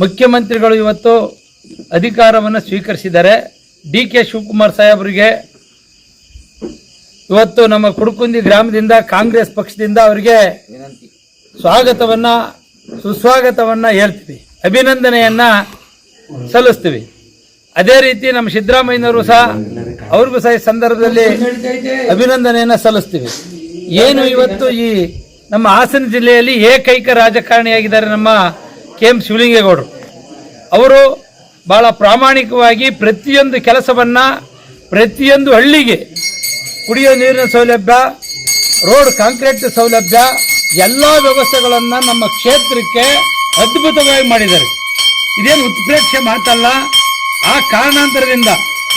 ಮುಖ್ಯಮಂತ್ರಿಗಳು ಇವತ್ತು ಅಧಿಕಾರವನ್ನು ಸ್ವೀಕರಿಸಿದ್ದಾರೆ. ಡಿ.ಕೆ. ಶಿವಕುಮಾರ್ ಸಾಹೇಬರಿಗೆ ಇವತ್ತು ನಮ್ಮ ಕುಡುಕುಂದಿ ಗ್ರಾಮದಿಂದ ಕಾಂಗ್ರೆಸ್ ಪಕ್ಷದಿಂದ ಅವರಿಗೆ ಸುಸ್ವಾಗತವನ್ನ ಹೇಳ್ತೀವಿ, ಅಭಿನಂದನೆಯನ್ನ ಸಲ್ಲಿಸ್ತೀವಿ. ಅದೇ ರೀತಿ ನಮ್ಮ ಸಿದ್ದರಾಮಯ್ಯನವರು ಸಹ ಅವ್ರಿಗೂ ಸಹ ಈ ಸಂದರ್ಭದಲ್ಲಿ ಅಭಿನಂದನೆಯನ್ನ ಸಲ್ಲಿಸ್ತೀವಿ. ಏನು ಇವತ್ತು ಈ ನಮ್ಮ ಹಾಸನ ಜಿಲ್ಲೆಯಲ್ಲಿ ಏಕೈಕ ರಾಜಕಾರಣಿಯಾಗಿದ್ದಾರೆ ನಮ್ಮ ಕೆ.ಎಂ. ಶಿವಲಿಂಗೇಗೌಡರು. ಅವರು ಬಹಳ ಪ್ರಾಮಾಣಿಕವಾಗಿ ಪ್ರತಿಯೊಂದು ಕೆಲಸವನ್ನ, ಪ್ರತಿಯೊಂದು ಹಳ್ಳಿಗೆ ಕುಡಿಯೋ ನೀರಿನ ಸೌಲಭ್ಯ, ರೋಡ್ ಕಾಂಕ್ರೀಟ್ ಸೌಲಭ್ಯ, ಎಲ್ಲ ವ್ಯವಸ್ಥೆಗಳನ್ನು ನಮ್ಮ ಕ್ಷೇತ್ರಕ್ಕೆ ಅದ್ಭುತವಾಗಿ ಮಾಡಿದ್ದಾರೆ. ಇದೇನು ಉತ್ಪ್ರೇಕ್ಷೆ ಮಾತಲ್ಲ. ಆ ಕಾರಣಾಂತರದಿಂದ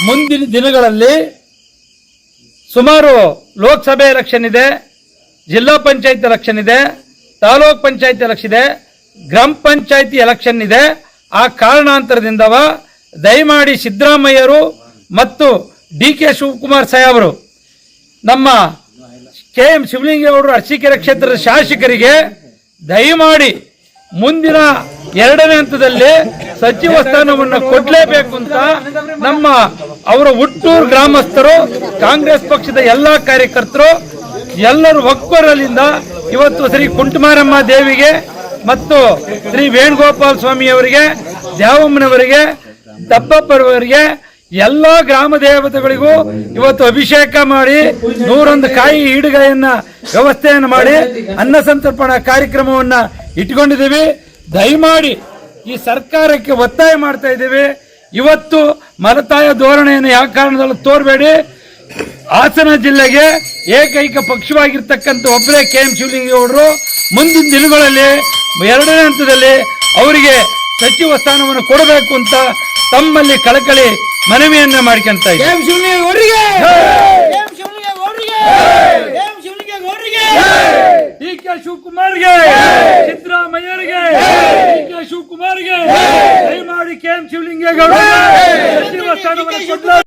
ಮುಂದಿನ ದಿನಗಳಲ್ಲಿ ಸುಮಾರು ಲೋಕಸಭೆ ಎಲೆಕ್ಷನ್ ಇದೆ, ಜಿಲ್ಲಾ ಪಂಚಾಯತ್ ಎಲೆಕ್ಷನ್ ಇದೆ, ತಾಲೂಕ್ ಪಂಚಾಯತ್ ಎಲೆಕ್ಷನ್ ಇದೆ, ಗ್ರಾಮ ಪಂಚಾಯತಿ ಎಲೆಕ್ಷನ್ ಇದೆ. ಆ ಕಾರಣಾಂತರದಿಂದ ದಯಮಾಡಿ ಸಿದ್ದರಾಮಯ್ಯರು ಮತ್ತು ಡಿ.ಕೆ. ಶಿವಕುಮಾರ್ ಸಾಹೇಬರು ನಮ್ಮ ಕೆ.ಎಂ. ಶಿವಲಿಂಗೇಗೌಡರು ಅರಸೀಕೆರೆ ಕ್ಷೇತ್ರದ ಶಾಸಕರಿಗೆ ದಯಮಾಡಿ ಮುಂದಿನ 2ನೇ ಹಂತದಲ್ಲಿ ಸಚಿವ ಸ್ಥಾನವನ್ನು ಕೊಡಲೇಬೇಕು ಅಂತ ನಮ್ಮ ಅವರ ಹುಟ್ಟೂರು ಗ್ರಾಮಸ್ಥರು, ಕಾಂಗ್ರೆಸ್ ಪಕ್ಷದ ಎಲ್ಲಾ ಕಾರ್ಯಕರ್ತರು ಎಲ್ಲರೂ ಒಕ್ಕೊರಲಿಂದ ಇವತ್ತು ಶ್ರೀ ಕುಂಟಮಾರಮ್ಮ ದೇವಿಗೆ ಮತ್ತು ಶ್ರೀ ವೇಣುಗೋಪಾಲ ಸ್ವಾಮಿ ಅವರಿಗೆ, ದ್ಯಾವಮ್ಮನವರಿಗೆ, ದಪ್ಪಪ್ಪರವರಿಗೆ, ಎಲ್ಲ ಗ್ರಾಮ ದೇವತೆಗಳಿಗೂ ಇವತ್ತು ಅಭಿಷೇಕ ಮಾಡಿ 101 ಕಾಯಿ ಈಡುಗಾಯನ್ನ ವ್ಯವಸ್ಥೆಯನ್ನು ಮಾಡಿ ಅನ್ನ ಸಂತರ್ಪಣಾ ಕಾರ್ಯಕ್ರಮವನ್ನ ಇಟ್ಕೊಂಡಿದ್ದೀವಿ. ದಯಮಾಡಿ ಈ ಸರ್ಕಾರಕ್ಕೆ ಒತ್ತಾಯ ಮಾಡ್ತಾ ಇದ್ದೀವಿ. ಇವತ್ತು ಮಲತಾಯ ಧೋರಣೆಯನ್ನು ಯಾವ ಕಾರಣದಲ್ಲೂ ತೋರಬೇಡಿ. ಹಾಸನ ಜಿಲ್ಲೆಗೆ ಏಕೈಕ ಪಕ್ಷವಾಗಿರ್ತಕ್ಕಂಥ ಒಬ್ಬರೇ ಕೆ.ಎಂ. ಶಿವಲಿಂಗೇಗೌಡರು. ಮುಂದಿನ ದಿನಗಳಲ್ಲಿ 2ನೇ ಹಂತದಲ್ಲಿ ಅವರಿಗೆ ಸಚಿವ ಸ್ಥಾನವನ್ನು ಕೊಡಬೇಕು ಅಂತ ತಮ್ಮಲ್ಲಿ ಕಳಕಳಿ ಮನವಿಯನ್ನ ಮಾಡ್ಕೊಂತ ಡಿ.ಕೆ. ಶಿವಕುಮಾರ್ಗೆ, ಸಿದ್ದರಾಮಯ್ಯರಿಗೆ, ಡಿ.ಕೆ. ಶಿವಕುಮಾರ್ಗೆ ದಯಮಾಡಿ ಕೆ.ಎಂ. ಶಿವಲಿಂಗೇಗೌಡ ಸಚಿವ ಸ್ಥಾನವನ್ನು